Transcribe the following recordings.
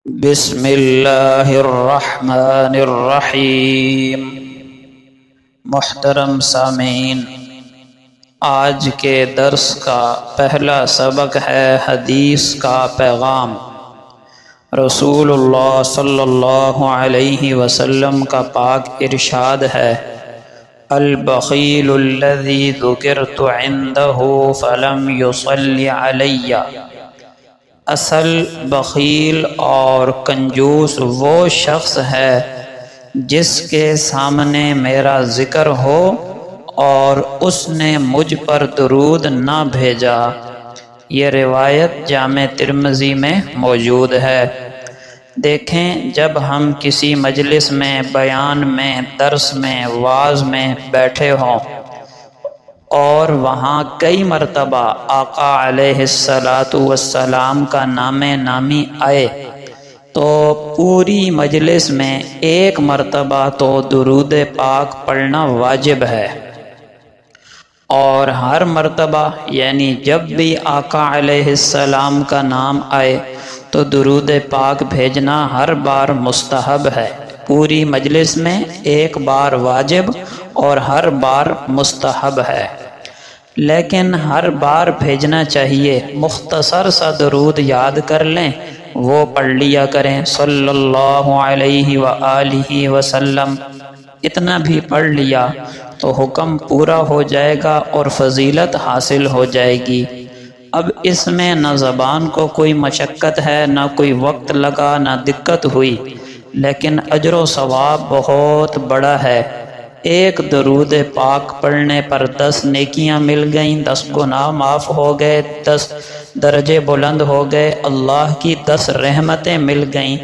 بسم اللہ الرحمن الرحیم۔ محترم سامعین، آج کے درس کا پہلا سبق ہے حدیث کا پیغام۔ رسول اللہ صلی اللہ علیہ وسلم کا پاک ارشاد ہے: البخیل الذی ذکرت عندہ فلم یصلی علی۔ اصل بخیل اور کنجوس وہ شخص ہے جس کے سامنے میرا ذکر ہو اور اس نے مجھ پر درود نہ بھیجا۔ یہ روایت جامع ترمذی میں موجود ہے۔ دیکھیں، جب ہم کسی مجلس میں، بیان میں، درس میں، وعظ میں بیٹھے ہوں اور وہاں کئی مرتبہ آقا علیہ السلام کا نام نامی آئے تو پوری مجلس میں ایک مرتبہ تو درود پاک پڑھنا واجب ہے، اور ہر مرتبہ یعنی جب بھی آقا علیہ السلام کا نام آئے تو درود پاک بھیجنا ہر بار مستحب ہے۔ پوری مجلس میں ایک بار واجب اور ہر بار مستحب ہے، لیکن ہر بار بھیجنا چاہیے۔ مختصر سا درود یاد کر لیں، وہ پڑھ لیا کریں، صلی اللہ علیہ وآلہ وسلم۔ اتنا بھی پڑھ لیا تو حکم پورا ہو جائے گا اور فضیلت حاصل ہو جائے گی۔ اب اس میں نہ زبان کو کوئی مشقت ہے، نہ کوئی وقت لگا، نہ دقت ہوئی، لیکن اجر و ثواب بہت بڑا ہے۔ ایک درود پاک پڑھنے پر 10 نیکیاں مل گئیں، 10 گناہ معاف ہو گئے، 10 درجے بلند ہو گئے، اللہ کی 10 رحمتیں مل گئیں،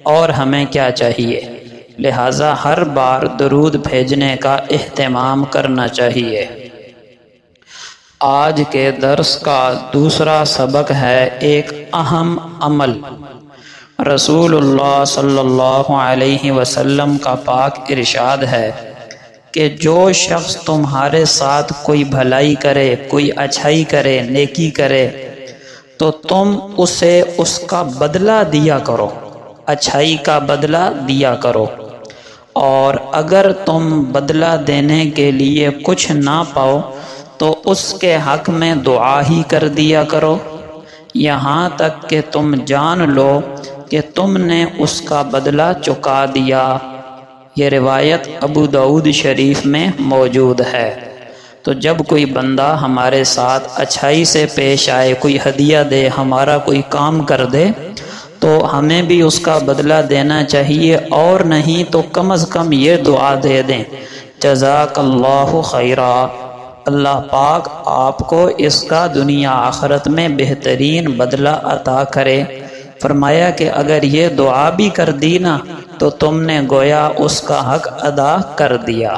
اور ہمیں کیا چاہیے؟ لہٰذا ہر بار درود بھیجنے کا اہتمام کرنا چاہیے۔ آج کے درس کا دوسرا سبق ہے ایک اہم عمل۔ رسول اللہ صلی اللہ علیہ وسلم کا پاک ارشاد ہے کہ جو شخص تمہارے ساتھ کوئی بھلائی کرے، کوئی اچھائی کرے، نیکی کرے، تو تم اسے اس کا بدلہ دیا کرو، اچھائی کا بدلہ دیا کرو، اور اگر تم بدلہ دینے کے لیے کچھ نہ پاؤ تو اس کے حق میں دعا ہی کر دیا کرو، یہاں تک کہ تم جان لو کہ تم نے اس کا بدلہ چکا دیا۔ یہ روایت ابو داؤد شریف میں موجود ہے۔ تو جب کوئی بندہ ہمارے ساتھ اچھائی سے پیش آئے، کوئی ہدیہ دے، ہمارا کوئی کام کر دے، تو ہمیں بھی اس کا بدلہ دینا چاہیے، اور نہیں تو کم از کم یہ دعا دے دیں: جزاک اللہ خیرا، اللہ پاک آپ کو اس کا دنیا آخرت میں بہترین بدلہ عطا کرے۔ فرمایا کہ اگر یہ دعا بھی کر دی نا تو تم نے گویا اس کا حق ادا کر دیا۔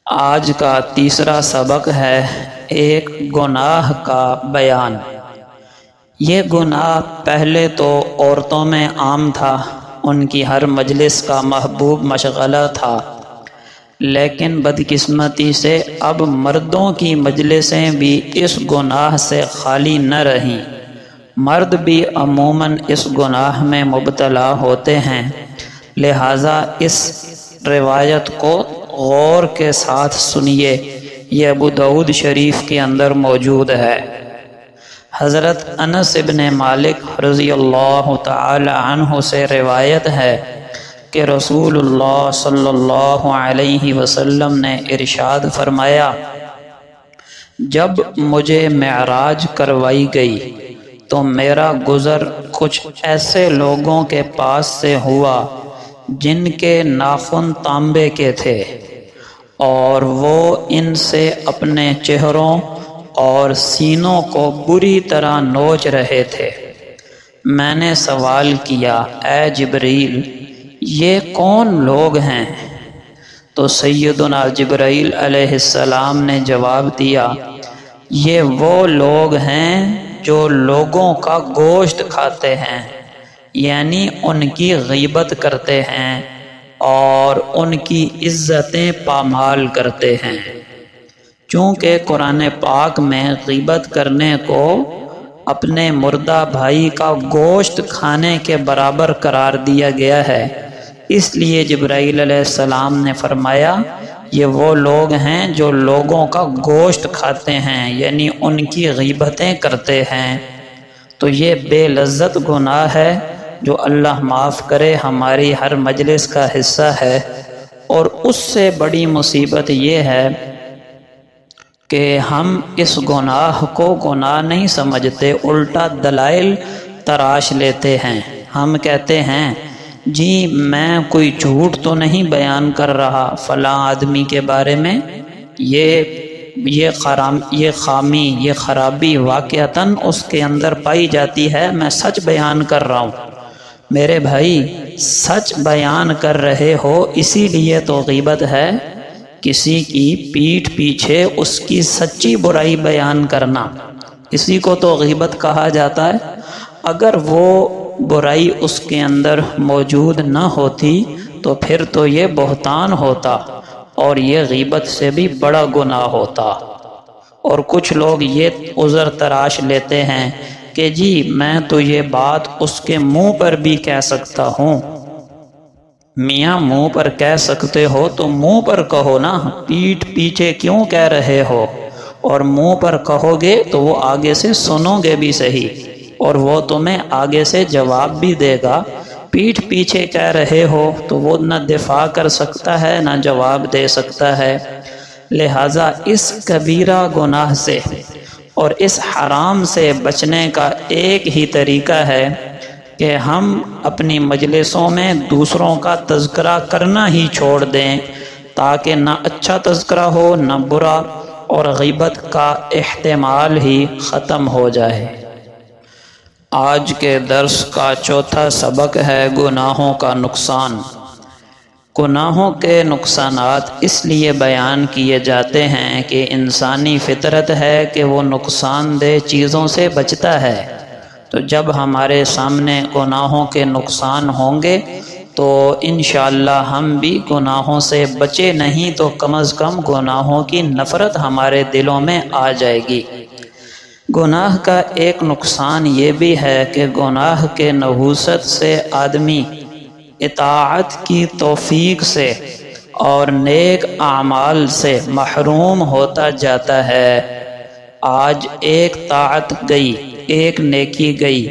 آج کا تیسرا سبق ہے ایک گناہ کا بیان۔ یہ گناہ پہلے تو عورتوں میں عام تھا، ان کی ہر مجلس کا محبوب مشغلہ تھا، لیکن بدقسمتی سے اب مردوں کی مجلسیں بھی اس گناہ سے خالی نہ رہیں۔ مرد بھی عموماً اس گناہ میں مبتلا ہوتے ہیں، لہٰذا اس روایت کو غور کے ساتھ سنیے۔ یہ ابو داؤد شریف کے اندر موجود ہے۔ حضرت انس بن مالک رضی اللہ تعالی عنہ سے روایت ہے کہ رسول اللہ صلی اللہ علیہ وسلم نے ارشاد فرمایا: جب مجھے معراج کروائی گئی تو میرا گزر کچھ ایسے لوگوں کے پاس سے ہوا جن کے ناخن تانبے کے تھے، اور وہ ان سے اپنے چہروں اور سینوں کو بری طرح نوچ رہے تھے۔ میں نے سوال کیا: اے جبریل، یہ کون لوگ ہیں؟ تو سیدنا جبرائیل علیہ السلام نے جواب دیا: یہ وہ لوگ ہیں جو لوگوں کا گوشت کھاتے ہیں، یعنی ان کی غیبت کرتے ہیں اور ان کی عزتیں پامال کرتے ہیں۔ چونکہ قرآن پاک میں غیبت کرنے کو اپنے مردہ بھائی کا گوشت کھانے کے برابر قرار دیا گیا ہے۔ اس لیے جبرائیل علیہ السلام نے فرمایا یہ وہ لوگ ہیں جو لوگوں کا گوشت کھاتے ہیں، یعنی ان کی غیبتیں کرتے ہیں۔ تو یہ بے لذت گناہ ہے جو اللہ معاف کرے ہماری ہر مجلس کا حصہ ہے۔ اور اس سے بڑی مصیبت یہ ہے کہ ہم اس گناہ کو گناہ نہیں سمجھتے، الٹا دلائل تراش لیتے ہیں۔ ہم کہتے ہیں جی میں کوئی جھوٹ تو نہیں بیان کر رہا فلاں آدمی کے بارے میں، یہ خامی یہ خرابی واقعتاً اس کے اندر پائی جاتی ہے، میں سچ بیان کر رہا ہوں۔ میرے بھائی سچ بیان کر رہے ہو اسی لیے تو غیبت ہے، کسی کی پیٹھ پیچھے اس کی سچی برائی بیان کرنا، اسی کو تو غیبت کہا جاتا ہے۔ اگر وہ برائی اس کے اندر موجود نہ ہوتی تو پھر تو یہ بہتان ہوتا اور یہ غیبت سے بھی بڑا گناہ ہوتا۔ اور کچھ لوگ یہ عذر تراش لیتے ہیں کہ جی میں تو یہ بات اس کے منہ پر بھی کہہ سکتا ہوں۔ میاں منہ پر کہہ سکتے ہو تو منہ پر کہو نا، پیٹھ پیچھے کیوں کہہ رہے ہو؟ اور منہ پر کہو گے تو وہ آگے سے سنو گے بھی صحیح، اور وہ تمہیں آگے سے جواب بھی دے گا۔ پیٹھ پیچھے کہہ رہے ہو تو وہ نہ دفاع کر سکتا ہے نہ جواب دے سکتا ہے۔ لہٰذا اس کبیرہ گناہ سے اور اس حرام سے بچنے کا ایک ہی طریقہ ہے کہ ہم اپنی مجلسوں میں دوسروں کا تذکرہ کرنا ہی چھوڑ دیں، تاکہ نہ اچھا تذکرہ ہو نہ برا، اور غیبت کا احتمال ہی ختم ہو جائے۔ آج کے درس کا چوتھا سبق ہے گناہوں کا نقصان۔ گناہوں کے نقصانات اس لیے بیان کیے جاتے ہیں کہ انسانی فطرت ہے کہ وہ نقصان دہ چیزوں سے بچتا ہے۔ تو جب ہمارے سامنے گناہوں کے نقصان ہوں گے تو انشاءاللہ ہم بھی گناہوں سے بچے نہیں تو کم از کم گناہوں کی نفرت ہمارے دلوں میں آ جائے گی۔ گناہ کا ایک نقصان یہ بھی ہے کہ گناہ کے نحوست سے آدمی اطاعت کی توفیق سے اور نیک اعمال سے محروم ہوتا جاتا ہے۔ آج ایک طاعت گئی، ایک نیکی گئی،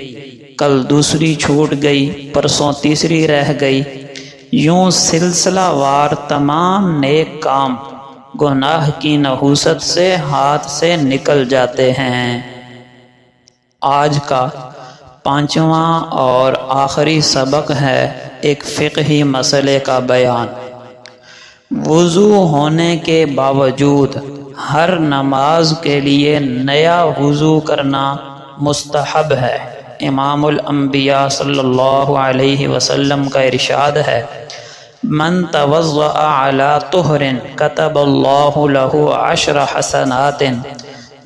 کل دوسری چھوٹ گئی، پرسوں تیسری رہ گئی، یوں سلسلہ وار تمام نیک کام گناہ کی نحوست سے ہاتھ سے نکل جاتے ہیں۔ آج کا پانچواں اور آخری سبق ہے ایک فقہی مسئلے کا بیان۔ وضو ہونے کے باوجود ہر نماز کے لیے نیا وضو کرنا مستحب ہے۔ امام الانبیاء صلی اللہ علیہ وسلم کا ارشاد ہے من توضأ علی طہر کتب اللہ لہ 10 حسنات،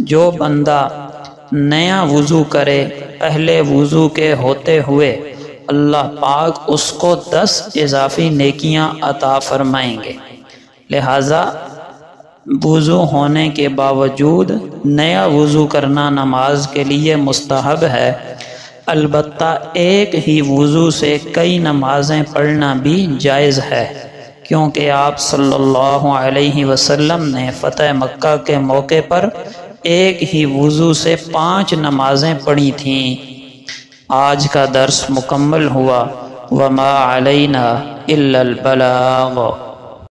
جو بندہ نیا وضو کرے پہلے وضو کے ہوتے ہوئے اللہ پاک اس کو 10 اضافی نیکیاں عطا فرمائیں گے۔ لہٰذا وضو ہونے کے باوجود نیا وضو کرنا نماز کے لیے مستحب ہے۔ البتہ ایک ہی وضو سے کئی نمازیں پڑھنا بھی جائز ہے، کیونکہ آپ صلی اللہ علیہ وسلم نے فتح مکہ کے موقع پر ایک ہی وضو سے 5 نمازیں پڑھی تھیں۔ آج کا درس مکمل ہوا۔ وما علینا الا البلاغ۔